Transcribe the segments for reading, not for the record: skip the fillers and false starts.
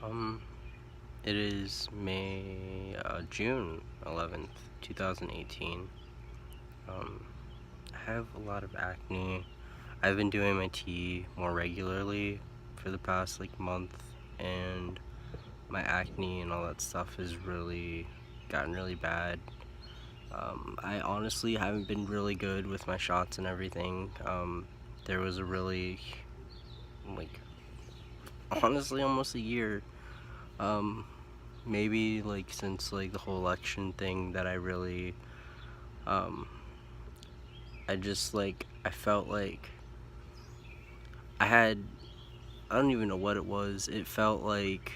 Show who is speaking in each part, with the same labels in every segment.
Speaker 1: Um, it is June 11th, 2018. Um, I have a lot of acne. I've been doing my tea more regularly for the past month, and my acne and all that stuff has really gotten really bad. I honestly haven't been really good with my shots and everything. There was a really, like, honestly, almost a year. Um, Maybe since the whole election thing that um I felt like I had I don't even know what it was. It felt like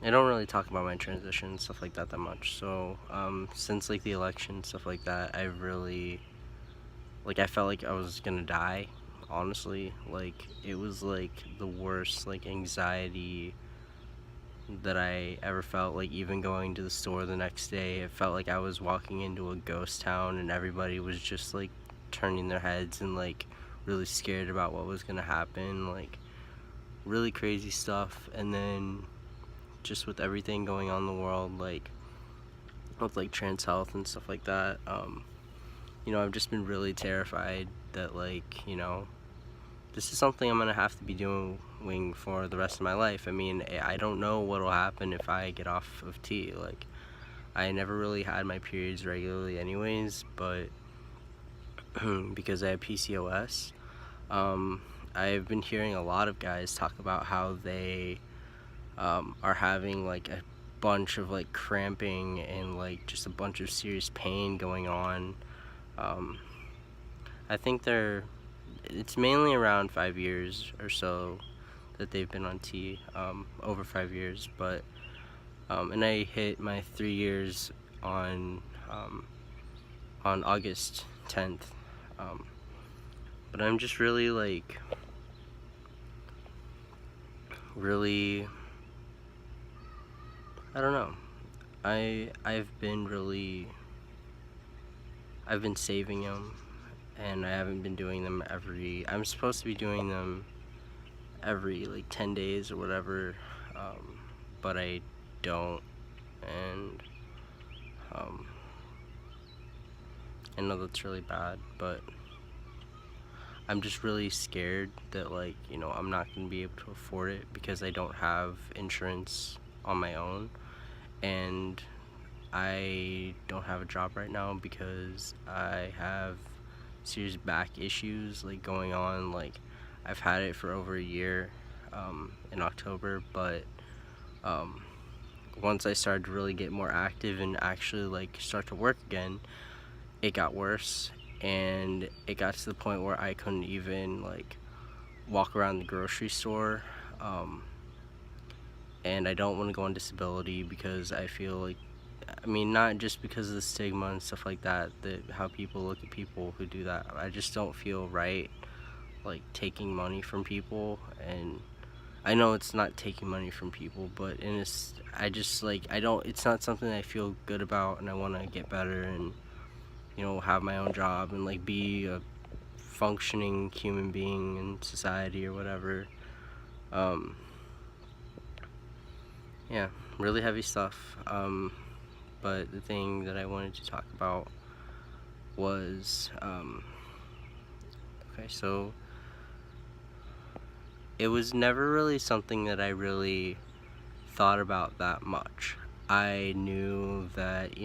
Speaker 1: I don't really talk about my transition and stuff like that much. So since the election, stuff like that, I really I felt like I was gonna die, honestly. It was the worst anxiety that I ever felt. Even going to the store the next day, it felt like I was walking into a ghost town and everybody was just turning their heads and really scared about what was gonna happen, really crazy stuff. And then just with everything going on in the world, with trans health and stuff like that, I've just been really terrified that this is something I'm gonna have to be doing for the rest of my life. I mean, I don't know what'll happen if I get off of tea. I never really had my periods regularly anyways, but because I have PCOS, um, I've been hearing a lot of guys talk about how they are having a bunch of cramping and just a bunch of serious pain going on. Um, I think it's mainly around 5 years or so that they've been on tea, over 5 years, but and I hit my 3 years on um, on August 10th. Um, but I'm just really, I don't know. I've been saving them, and I haven't been doing them I'm supposed to be doing them every 10 days or whatever, but I don't. And um, I know that's really bad, but I'm just really scared that I'm not gonna be able to afford it because I don't have insurance on my own, and I don't have a job right now because I have serious back issues going on. I've had it for over a year, in October, but um, once I started to really get more active and actually start to work again, it got worse, and it got to the point where I couldn't even walk around the grocery store. And I don't want to go on disability because I feel I mean, not just because of the stigma and stuff like that, how people look at people who do that. I just don't feel right taking money from people. And I know it's not taking money from people, but I just I don't, it's not something I feel good about, and I want to get better and have my own job and be a functioning human being in society or whatever. um yeah, really heavy stuff. But the thing that I wanted to talk about was okay, so it was never really something that I really thought about that much. I knew that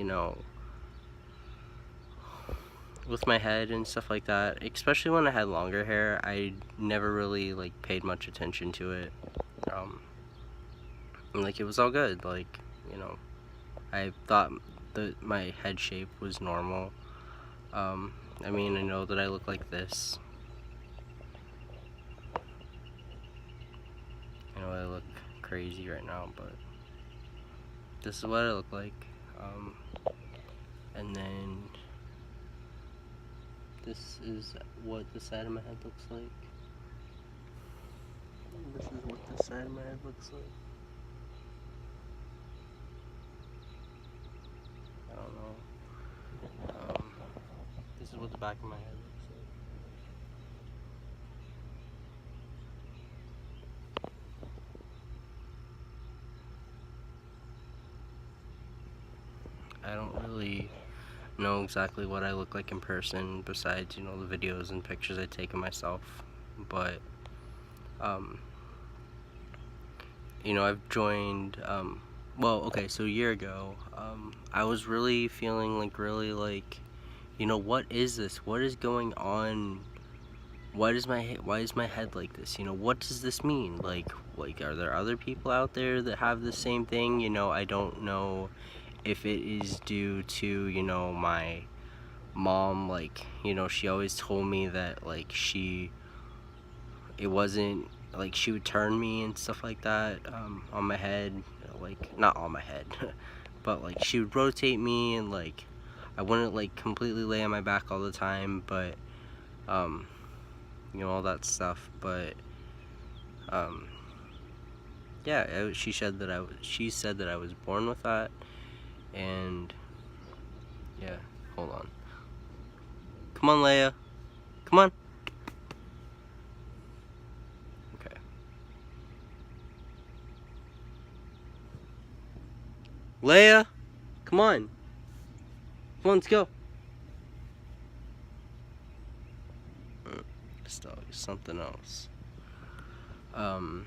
Speaker 1: with my head and stuff like that, especially when I had longer hair, I never really paid much attention to it. And, it was all good. I thought that my head shape was normal. I mean, I know that I look like this. I know I look crazy right now, but this is what I look like. And then this is what the side of my head looks like. This is what the side of my head looks like. I don't know. This is what the back of my head looks like. I don't really know exactly what I look like in person besides, the videos and pictures I take of myself. But, um, I've joined, well, okay, so a year ago, I was really feeling really what is this? What is going on? Why is my head like this? What does this mean? Like, are there other people out there that have the same thing? I don't know if it is due to, my mom, she always told me that, it wasn't, she would turn me and stuff like that, on my head, not on my head, but, she would rotate me, and, I wouldn't, completely lay on my back all the time, but, all that stuff, but, yeah, she said that I was born with that, and, yeah, hold on. Come on, Leia. Come on. Okay. Leia, come on. Come on, let's go. This dog is something else. My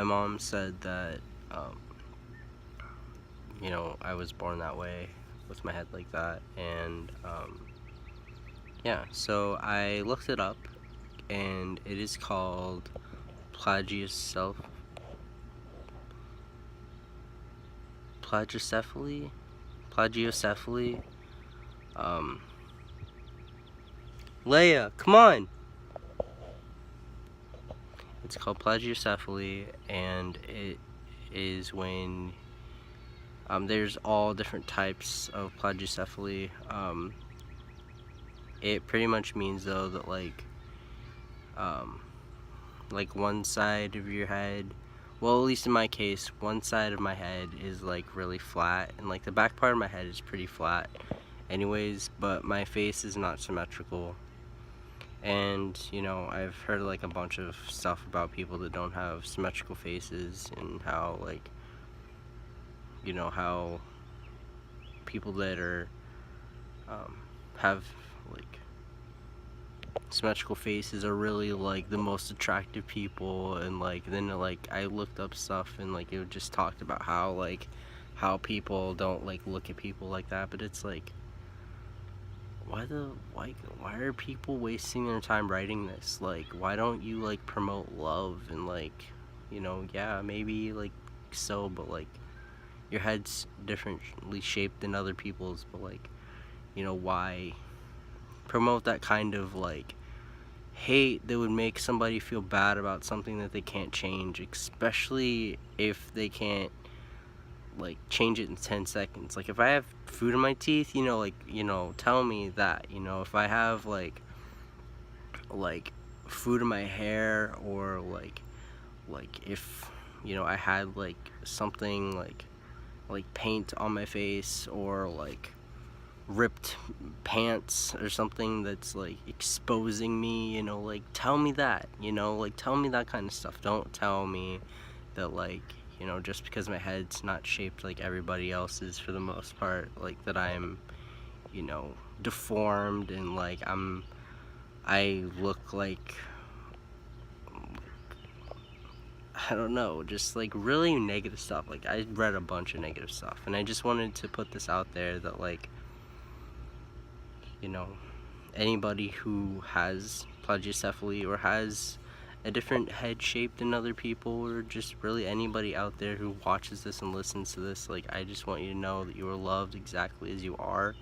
Speaker 1: mom said that, I was born that way, with my head like that, and, yeah, so I looked it up, and it is called Plagiocephaly. Leia, come on! It's called plagiocephaly, and it is when, there's all different types of plagiocephaly. It pretty much means, though, that, um, one side of your head, well, at least in my case, one side of my head is, really flat, and, the back part of my head is pretty flat anyways, but my face is not symmetrical. And, I've heard, a bunch of stuff about people that don't have symmetrical faces, and how, how people that are, have, symmetrical faces are really, the most attractive people, and, then, I looked up stuff, and, it just talked about how people don't, look at people like that, but it's, why are people wasting their time writing this? Why don't you, promote love, and, yeah, maybe, so, but, your head's differently shaped than other people's, but, why promote that kind of, hate that would make somebody feel bad about something that they can't change, especially if they can't, change it in 10 seconds. If I have food in my teeth, tell me that, if I have, food in my hair, or, if, I had, something, paint on my face, or, ripped pants or something that's exposing me, tell me that, tell me that kind of stuff. Don't tell me that just because my head's not shaped like everybody else's for the most part, that I'm, deformed, and I look I don't know, just really negative stuff. I read a bunch of negative stuff, and I just wanted to put this out there that anybody who has plagiocephaly, or has a different head shape than other people, or just really anybody out there who watches this and listens to this, I just want you to know that you are loved exactly as you are.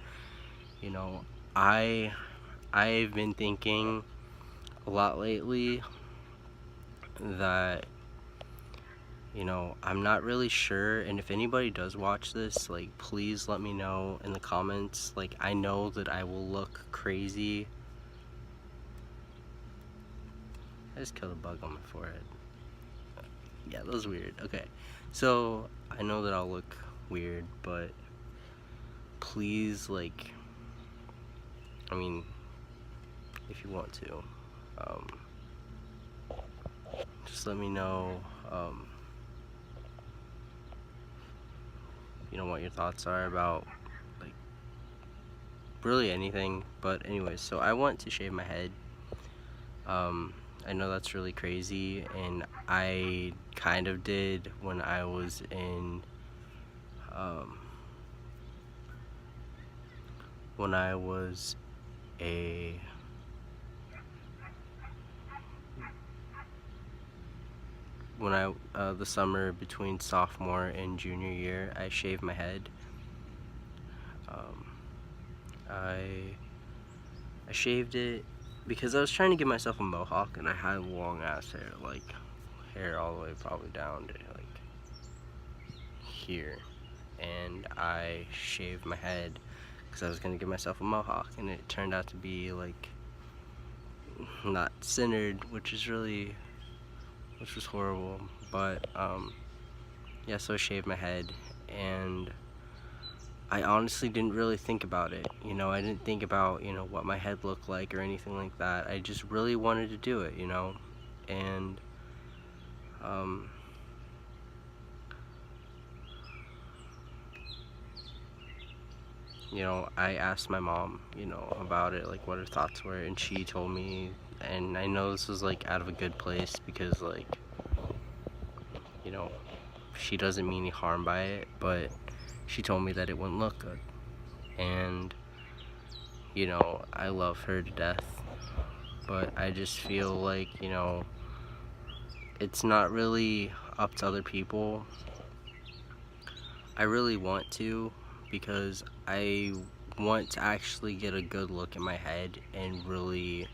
Speaker 1: I I've been thinking a lot lately that I'm not really sure, and if anybody does watch this, please let me know in the comments. I know that I will look crazy. I just killed a bug on my forehead. Yeah, that was weird. Okay, so I know that I'll look weird, but please, I mean, if you want to, just let me know, what your thoughts are about, like, really anything. But anyways, so I want to shave my head. I know that's really crazy, and I kind of did when I was in, um, when I was a, the summer between sophomore and junior year, I shaved my head. I shaved it because I was trying to give myself a mohawk, and I had long ass hair, like hair all the way probably down to like here, and I shaved my head because I was gonna give myself a mohawk, and it turned out to be like not centered, which was horrible. But yeah, so I shaved my head, and I honestly didn't really think about it. I didn't think about, what my head looked like or anything like that. I just really wanted to do it, and um, I asked my mom, about it, like what her thoughts were, and she told me, and I know this was like out of a good place because, like, she doesn't mean any harm by it, but she told me that it wouldn't look good. And I love her to death, but I just feel like, it's not really up to other people. I really want to, because I want to actually get a good look at my head and really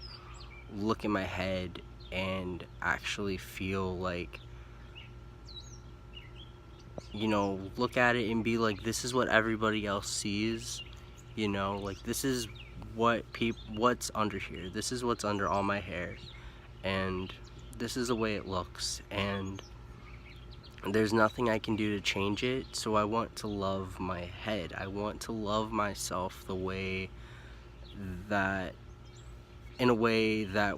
Speaker 1: look at my head and actually feel like, look at it and be like, this is what everybody else sees, like this is what's under here. This is what's under all my hair, and this is the way it looks, and there's nothing I can do to change it. So I want to love my head. I want to love myself in a way that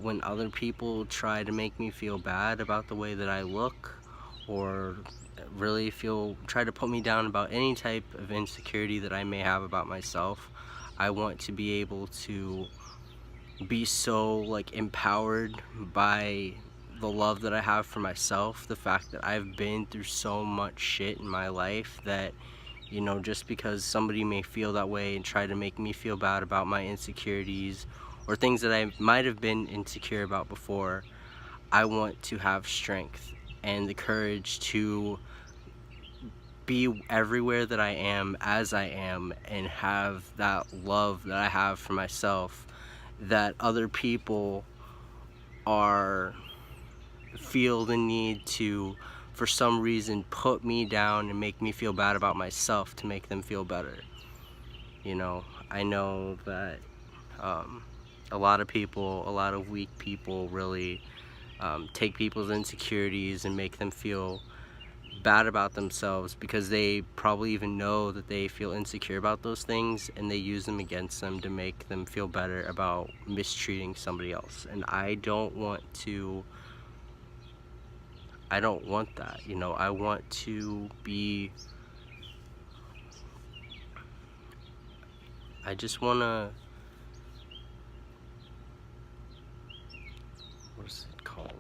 Speaker 1: when other people try to make me feel bad about the way that I look, or really try to put me down about any type of insecurity that I may have about myself, I want to be able to be so, like, empowered by the love that I have for myself, the fact that I've been through so much shit in my life that, just because somebody may feel that way and try to make me feel bad about my insecurities or things that I might have been insecure about before, I want to have strength and the courage to be everywhere that I am as I am, and have that love that I have for myself that other people feel the need to, for some reason, put me down and make me feel bad about myself to make them feel better. I know that a lot of weak people really take people's insecurities and make them feel bad about themselves, because they probably even know that they feel insecure about those things, and they use them against them to make them feel better about mistreating somebody else. And I don't want that. I want to be, I just want to, what is it called,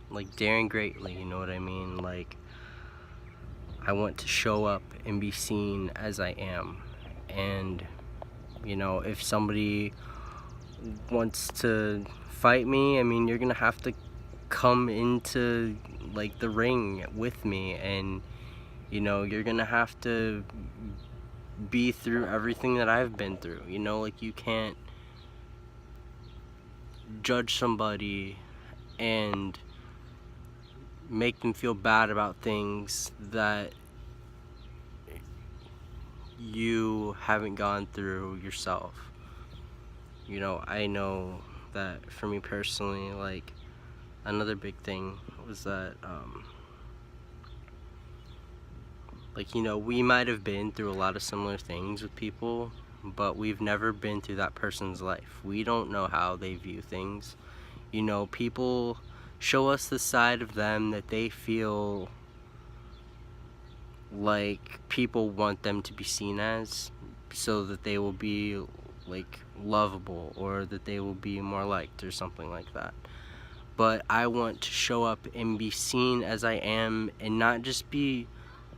Speaker 1: like daring greatly, you know what I mean? Like, I want to show up and be seen as I am. And if somebody wants to fight me, I mean, you're gonna have to come into, like, the ring with me, and you're gonna have to be through everything that I've been through. Like, you can't judge somebody and make them feel bad about things that you haven't gone through yourself. I know that for me personally, like, another big thing was that, like, we might have been through a lot of similar things with people, but we've never been through that person's life. We don't know how they view things. People show us the side of them that they feel like people want them to be seen as, so that they will be like lovable, or that they will be more liked or something like that. But I want to show up and be seen as I am, and not just be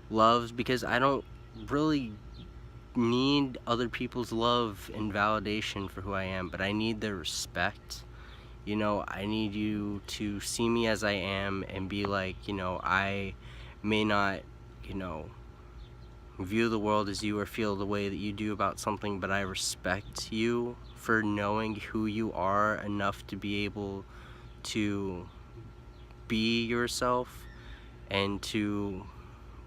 Speaker 1: loved, because I don't really need other people's love and validation for who I am, but I need their respect. You know, I need you to see me as I am and be like, you know, I may not, you know, view the world as you or feel the way that you do about something, but I respect you for knowing who you are enough to be able to be yourself and to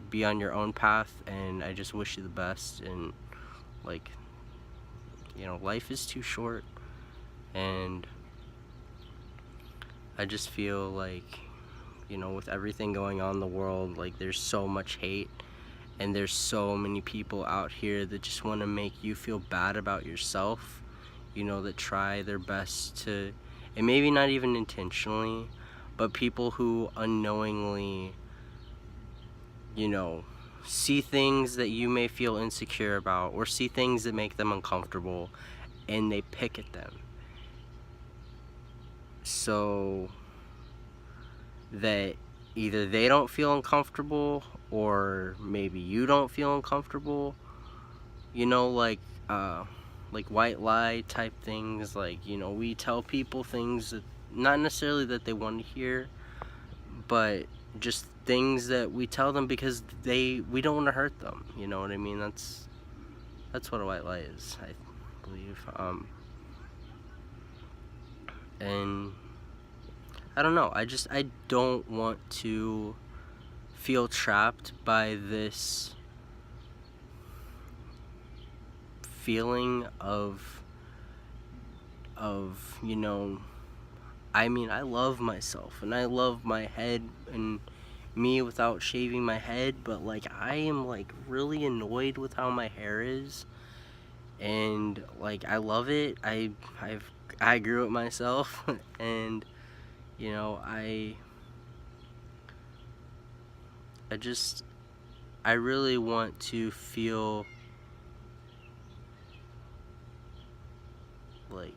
Speaker 1: be on your own path. And I just wish you the best. And like, you know, life is too short, and I just feel like, you know, with everything going on in the world, like there's so much hate, and there's so many people out here that just want to make you feel bad about yourself, you know, that try their best to, and maybe not even intentionally, but people who unknowingly, you know, see things that you may feel insecure about, or see things that make them uncomfortable, and they pick at them so that either they don't feel uncomfortable, or maybe you don't feel uncomfortable, you know, like white lie type things. Like, you know, we tell people things that not necessarily that they want to hear, but just things that we tell them because we don't want to hurt them, you know what I mean? That's what a white lie is, I believe. And I don't know, I don't want to feel trapped by this feeling of, you know, I mean, I love myself, and I love my head and me without shaving my head, but like I am like really annoyed with how my hair is, and like I love it. I grew it myself, and you know, I really want to feel like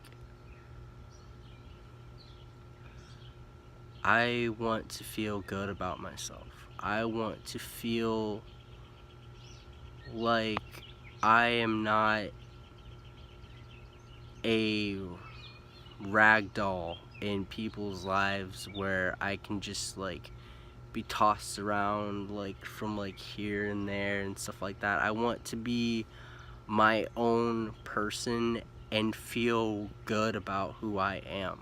Speaker 1: I want to feel good about myself. I want to feel like I am not a rag doll in people's lives where I can just like be tossed around like from like here and there and stuff like that. I want to be my own person and feel good about who I am.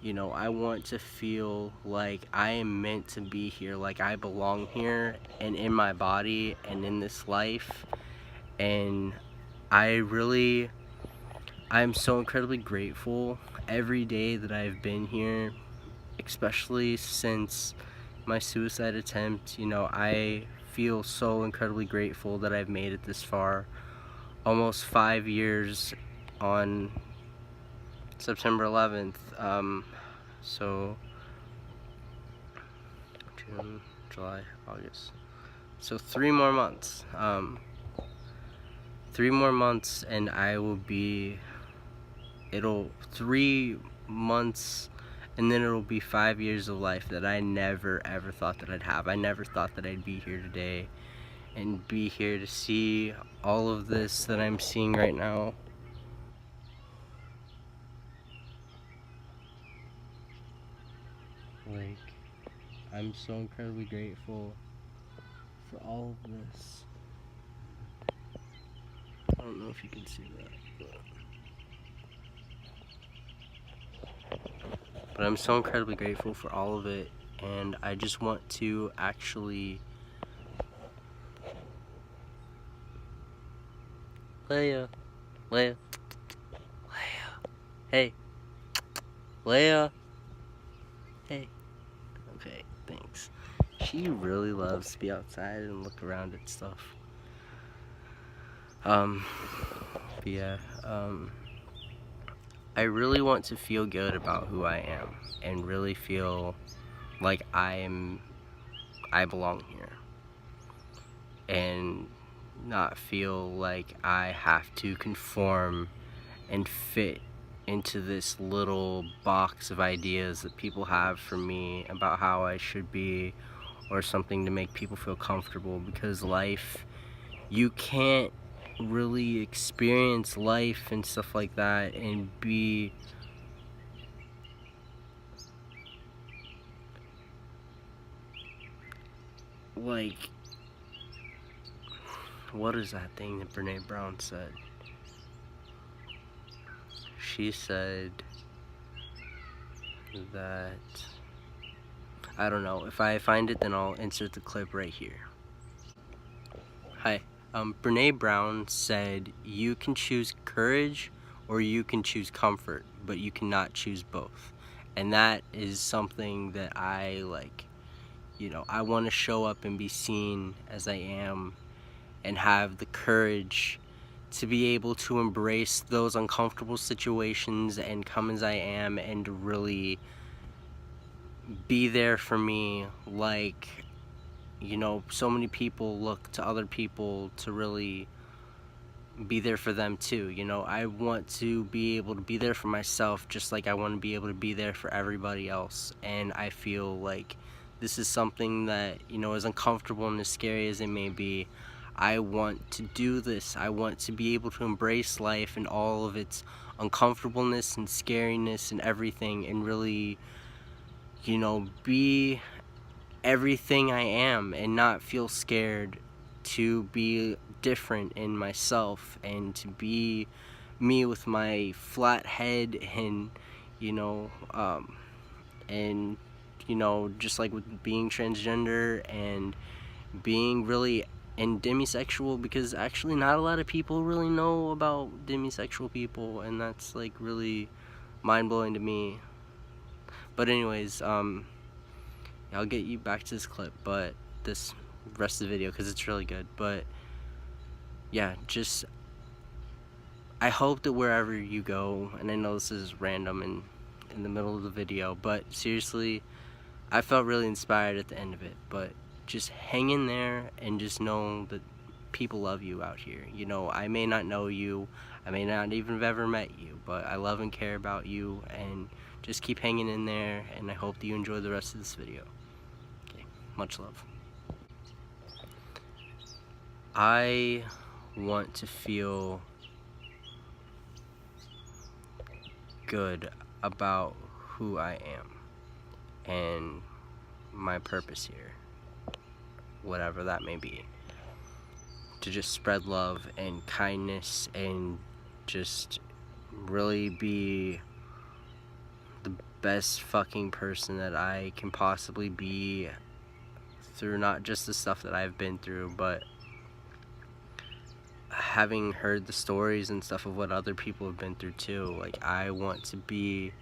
Speaker 1: You know, I want to feel like I am meant to be here, like I belong here and in my body and in this life. And I'm so incredibly grateful every day that I've been here, especially since my suicide attempt. You know, I feel so incredibly grateful that I've made it this far. Almost 5 years on September 11th. So June, July, August. So 3 more months. 3 more months, and I will be. 3 months, and then it'll be 5 years of life that I never ever thought that I'd have. I never thought that I'd be here today and be here to see all of this that I'm seeing right now. Like, I'm so incredibly grateful for all of this. I don't know if you can see that, but I'm so incredibly grateful for all of it, and I just want to actually Leia, Leia, Leia, hey, Leia, hey, okay, thanks. She really loves to be outside and look around at stuff. But yeah, I really want to feel good about who I am and really feel like I belong here. not feel like I have to conform and fit into this little box of ideas that people have for me about how I should be, or something to make people feel comfortable. Because life, you can't really experience life and stuff like that and be like, what is that thing that Brene Brown said? She said that, I don't know, if I find it then I'll insert the clip right here. Hi. Brene Brown said you can choose courage or you can choose comfort, but you cannot choose both. And that is something that I like. You know, I want to show up and be seen as I am and have the courage to be able to embrace those uncomfortable situations and come as I am and really be there for me. Like, you know, so many people look to other people to really be there for them too. You know, I want to be able to be there for myself just like I want to be able to be there for everybody else. And I feel like this is something that, you know, as uncomfortable and as scary as it may be, I want to do this. I want to be able to embrace life and all of its uncomfortableness and scariness and everything, and really, you know, be everything I am and not feel scared to be different in myself and to be me with my flat head and, you know, and, you know, just like with being transgender and being really and demisexual, because actually not a lot of people really know about demisexual people, and that's like really mind-blowing to me. But anyways, I'll get you back to this clip, but this rest of the video, because it's really good. But yeah, just I hope that wherever you go, and I know this is random and in the middle of the video, but seriously, I felt really inspired at the end of it. But just hang in there and just know that people love you out here. You know, I may not know you, I may not even have ever met you, but I love and care about you, and just keep hanging in there, and I hope that you enjoy the rest of this video. Okay, much love. I want to feel good about who I am and my purpose here, whatever that may be. To just spread love and kindness and just really be the best fucking person that I can possibly be, through not just the stuff that I've been through, but having heard the stories and stuff of what other people have been through too. Like, I want to be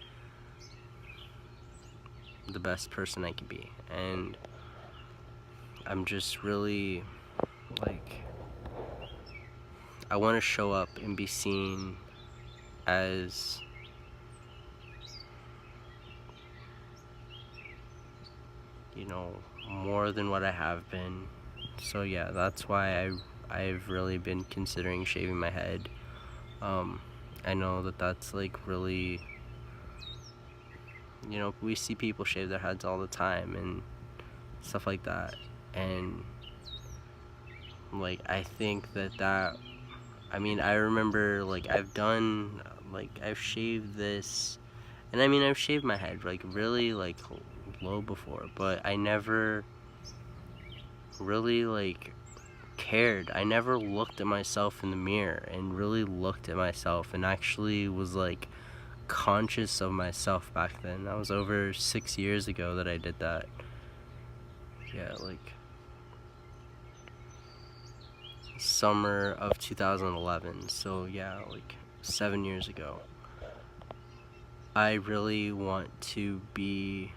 Speaker 1: the best person I can be, and I'm just really, like, I want to show up and be seen as you know, more than what I have been. So yeah, that's why I've really been considering shaving my head. I know that that's like really, you know, we see people shave their heads all the time and stuff like that, and like I think that I mean, I remember like I've shaved this, and I mean I've shaved my head like really like low before, but I never really like cared. I never looked at myself in the mirror and really looked at myself and actually was like conscious of myself back then. That was over 6 years ago that I did that. Yeah, like summer of 2011. So yeah, like 7 years ago. I really want to be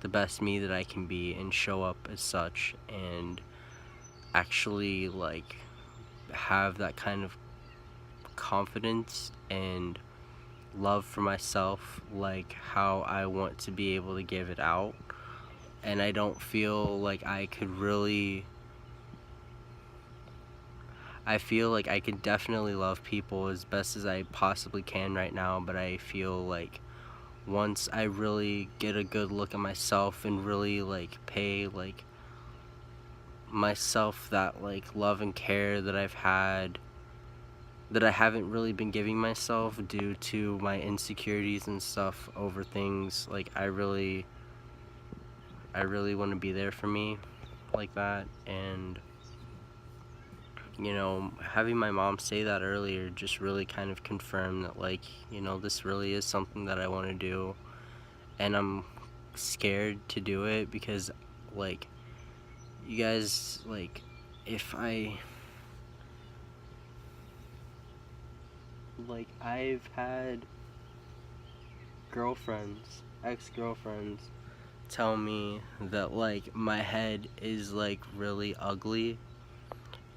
Speaker 1: the best me that I can be and show up as such, and actually like have that kind of confidence and love for myself, like how I want to be able to give it out. And I don't feel like I could really I feel like I can definitely love people as best as I possibly can right now, but I feel like once I really get a good look at myself and really like pay like myself that like love and care that I've had, that I haven't really been giving myself due to my insecurities and stuff over things, like I really want to be there for me like that. And you know, having my mom say that earlier just really kind of confirmed that, like, you know, this really is something that I want to do, and I'm scared to do it because, like, you guys, like, if I, like, I've had girlfriends, ex-girlfriends, tell me that, like, my head is, like, really ugly,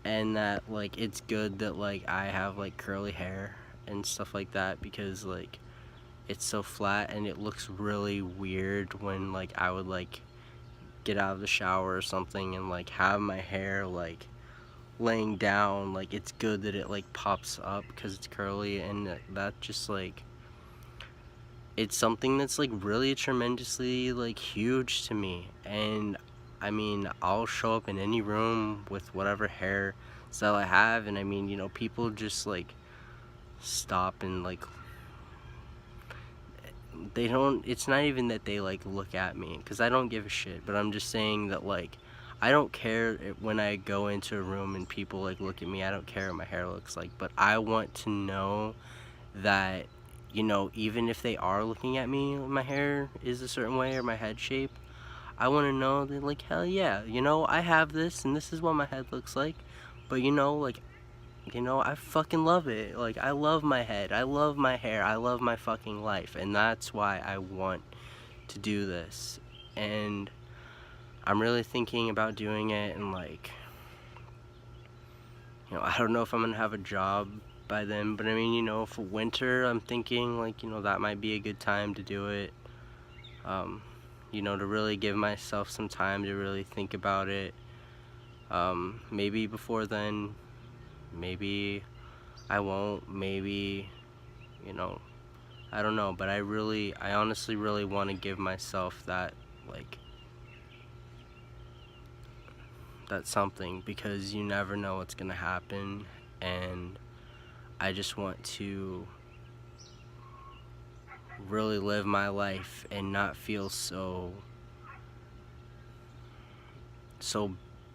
Speaker 1: and that, like, it's good that, like, I have, like, curly hair and stuff like that, because, like, it's so flat and it looks really weird when, like, I would, like, get out of the shower or something and, like, have my hair, like, laying down. Like, it's good that it, like, pops up because it's curly, and that just, like, it's something that's, like, really tremendously, like, huge to me. And I mean, I'll show up in any room with whatever hair style I have, and I mean, you know, people just, like, stop and, like, they don't, it's not even that they, like, look at me, because I don't give a shit, but I'm just saying that, like, I don't care when I go into a room and people, like, look at me. I don't care what my hair looks like, but I want to know that, you know, even if they are looking at me, my hair is a certain way or my head shape, I want to know that, like, hell yeah, you know, I have this and this is what my head looks like, but, you know, like, you know, I fucking love it. Like, I love my head, I love my hair, I love my fucking life, and that's why I want to do this. And I'm really thinking about doing it, and, like, you know, I don't know if I'm gonna have a job by then, but I mean, you know, for winter, I'm thinking, like, you know, that might be a good time to do it. You know, to really give myself some time to really think about it. Maybe before then, maybe I won't, maybe, you know, I don't know, but I honestly really want to give myself that, like, that something, because you never know what's gonna happen, and I just want to really live my life and not feel so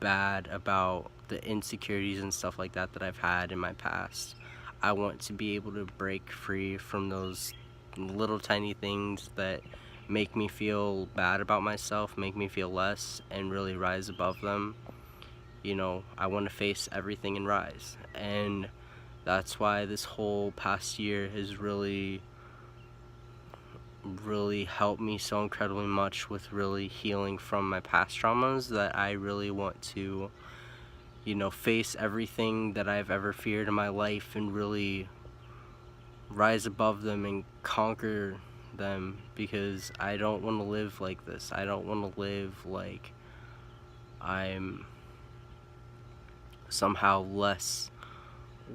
Speaker 1: bad about the insecurities and stuff like that that I've had in my past. I want to be able to break free from those little tiny things that make me feel bad about myself, make me feel less, and really rise above them. You know, I want to face everything and rise. And that's why this whole past year has really helped me so incredibly much with really healing from my past traumas, that I really want to, you know, face everything that I've ever feared in my life and really rise above them and conquer them, because I don't want to live like this. I don't want to live like I'm somehow less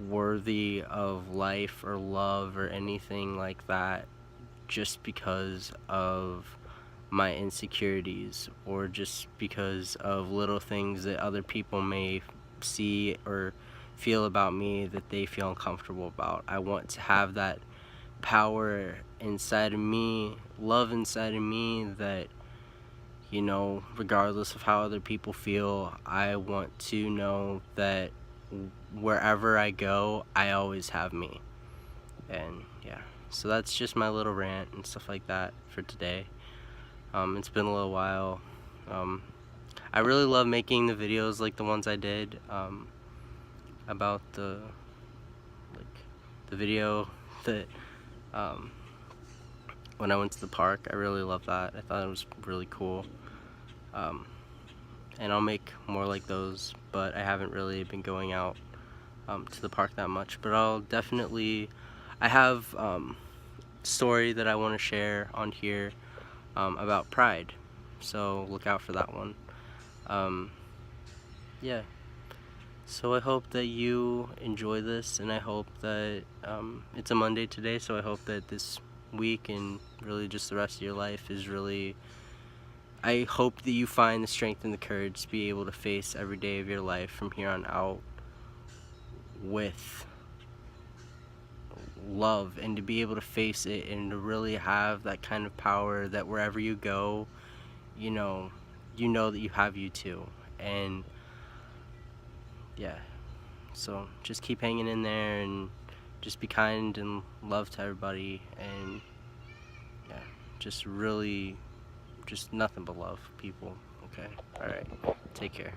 Speaker 1: worthy of life or love or anything like that, just because of my insecurities, or just because of little things that other people may see or feel about me that they feel uncomfortable about. I want to have that power inside of me, love inside of me, that, you know, regardless of how other people feel, I want to know that wherever I go, I always have me. And yeah, so that's just my little rant and stuff like that for today. It's been a little while. I really love making the videos like the ones I did, about the video that, when I went to the park. I really love that. I thought it was really cool. And I'll make more like those, but I haven't really been going out to the park that much. But I have story that I want to share on here about pride, so look out for that one. Yeah, So I hope that you enjoy this, and I hope that it's a Monday today, so I hope that this week and really just the rest of your life is really, I hope that you find the strength and the courage to be able to face every day of your life from here on out with love, and to be able to face it and to really have that kind of power that wherever you go, you know that you have you too. And yeah, so just keep hanging in there and just be kind and love to everybody, and yeah, just really just nothing but love, people. Okay, all right, take care.